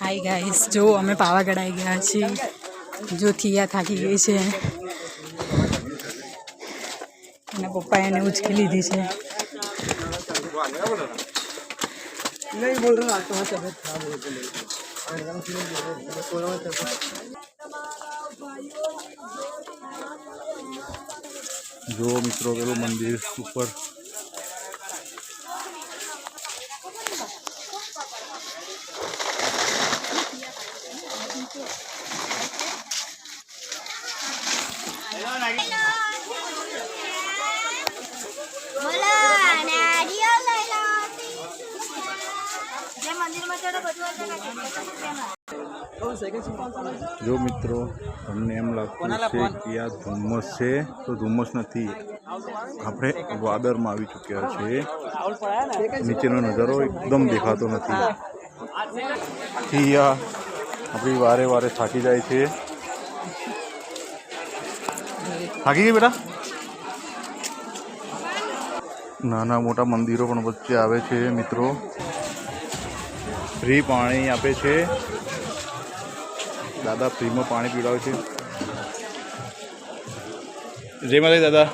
Hi guys, જો અમે પાવાગઢ આવી ગયા છીએ. જો થિયા થાકી ગઈ છે, એના પપ્પાએ એને ઉચકી લીધી છે. જો મિત્રો પેલું મંદિર ઉપર જો મિત્રો તમને એમ લાગતું છે કે આ ધુમ્મસ છે, તો ધુમ્મસ નથી, આપણે વાદળમાં આવી ચૂક્યા છીએ. નીચેનો નજારો એકદમ દેખાતો નથી. આપણી વારે વારે થાકી જાય છે. થાકી ગઈ બેટા. નાના મોટા મંદિરો પણ વચ્ચે આવે છે મિત્રો. ફ્રી પાણી આપે છે, દાદા ફ્રીમાં પાણી પીવડાવે છે. જય માતા દાદા.